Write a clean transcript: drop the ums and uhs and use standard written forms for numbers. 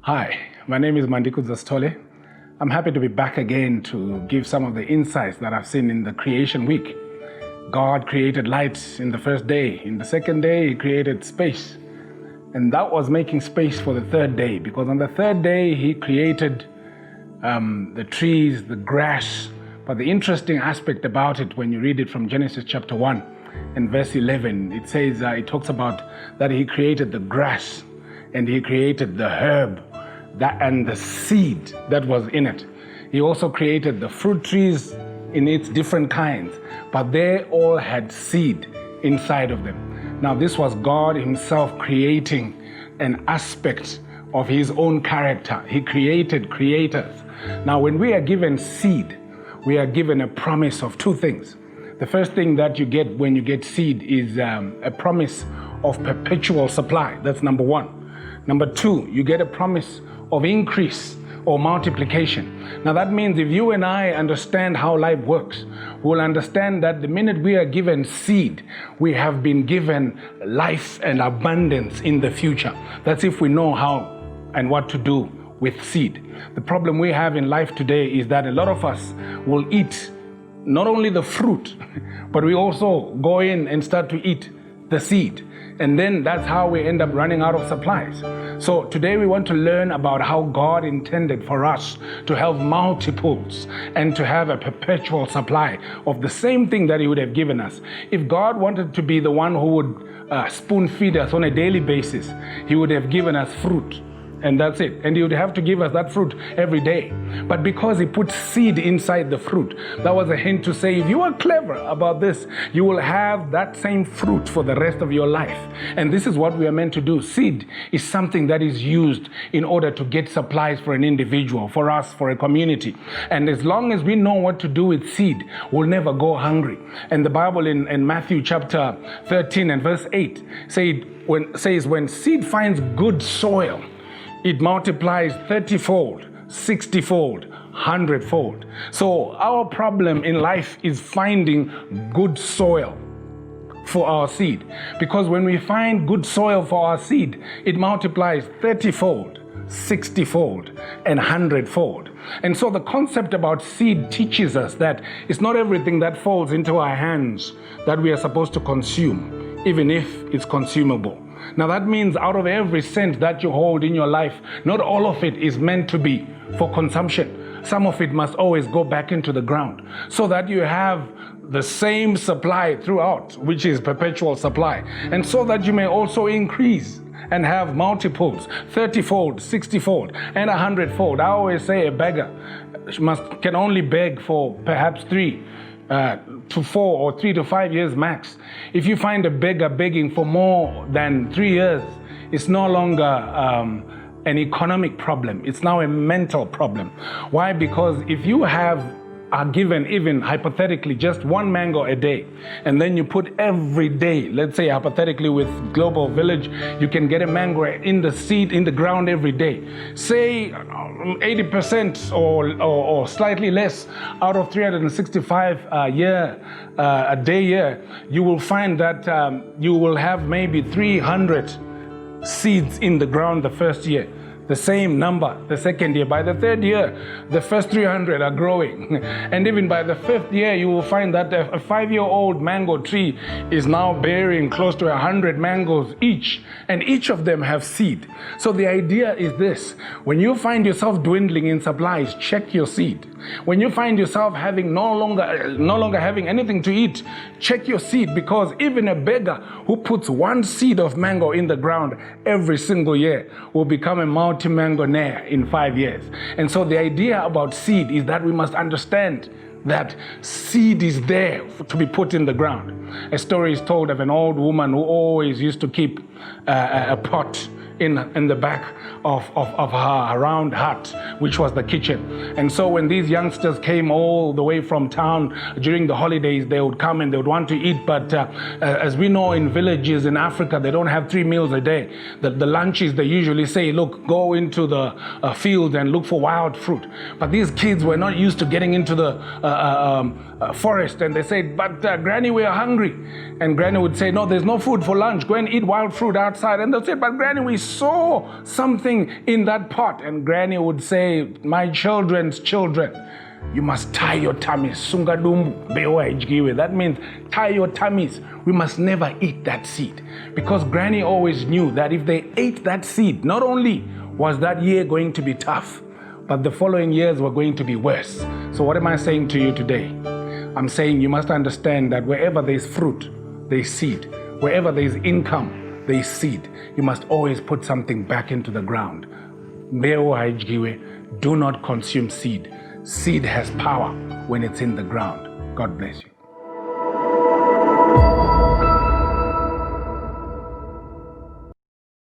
Hi, my name is Mandi Sithole. I'm happy to be back again to give some of the insights that I've seen in the creation week. God created light in the first day. In the second day, He created space. And that was making space for the third day, because on the third day, He created the trees, the grass. But the interesting aspect about it, when you read it from Genesis chapter 1 and verse 11, it says, it talks about that He created the grass and He created the herb and the seed that was in it. He also created the fruit trees in its different kinds, but they all had seed inside of them. Now, this was God Himself creating an aspect of His own character. He created creators. Now, when we are given seed, we are given a promise of two things. The first thing that you get when you get seed is a promise of perpetual supply. That's number one. Number two, you get a promise of increase or multiplication. Now that means if you and I understand how life works, we'll understand that the minute we are given seed, we have been given life and abundance in the future. That's if we know how and what to do with seed. The problem we have in life today is that a lot of us will eat not only the fruit, but we also go in and start to eat the seed. And then that's how we end up running out of supplies. So today we want to learn about how God intended for us to have multiples and to have a perpetual supply of the same thing that He would have given us. If God wanted to be the one who would spoon feed us on a daily basis, He would have given us fruit. And that's it. And He would have to give us that fruit every day. But because He put seed inside the fruit, that was a hint to say, if you are clever about this, you will have that same fruit for the rest of your life. And this is what we are meant to do. Seed is something that is used in order to get supplies for an individual, for us, for a community. And as long as we know what to do with seed, we'll never go hungry. And the Bible in Matthew chapter 13 and verse 8 says, when seed finds good soil, it multiplies 30-fold, 60-fold, 100-fold. So our problem in life is finding good soil for our seed. Because when we find good soil for our seed, it multiplies 30-fold, 60-fold, and 100-fold. And so the concept about seed teaches us that it's not everything that falls into our hands that we are supposed to consume, even if it's consumable. Now that means out of every cent that you hold in your life, not all of it is meant to be for consumption. Some of it must always go back into the ground so that you have the same supply throughout, which is perpetual supply. And so that you may also increase and have multiples, 30-fold, 60-fold, and 100-fold. I always say a beggar can only beg for perhaps 3 to 4 or 3 to 5 years max. If you find a beggar begging for more than 3 years, it's no longer an economic problem. It's now a mental problem. Why? Because if you are given, even hypothetically, just one mango a day, and then you put every day, let's say hypothetically with Global Village, you can get a mango in the seed, in the ground every day. Say 80% or slightly less out of 365 a day, you will find that you will have maybe 300 seeds in the ground the first year. The same number the second year. By the third year, the first 300 are growing. And even by the fifth year, you will find that a 5-year-old mango tree is now bearing close to 100 mangoes each. And each of them have seed. So the idea is this: when you find yourself dwindling in supplies, check your seed. When you find yourself having no longer having anything to eat, check your seed, because even a beggar who puts one seed of mango in the ground every single year will become a multi-mangonaire in 5 years. And so the idea about seed is that we must understand that seed is there to be put in the ground. A story is told of an old woman who always used to keep a pot in the back of her round hut, which was the kitchen. And so when these youngsters came all the way from town during the holidays, they would come and they would want to eat. But as we know, in villages in Africa, they don't have 3 meals a day. The lunches, they usually say, look, go into the field and look for wild fruit. But these kids were not used to getting into the forest. And they said, but Granny, we're hungry. And Granny would say, no, there's no food for lunch. Go and eat wild fruit outside. And they'll say, but Granny, we're saw something in that pot, and Granny would say, my children's children, you must tie your tummies. Sungadumbu bewa ijgiwe. That means tie your tummies. We must never eat that seed. Because Granny always knew that if they ate that seed, not only was that year going to be tough, but the following years were going to be worse. So what am I saying to you today? I'm saying you must understand that wherever there's fruit, there's seed. Wherever there's income, there's seed. You must always put something back into the ground. Do not consume seed. Seed has power when it's in the ground. God bless you.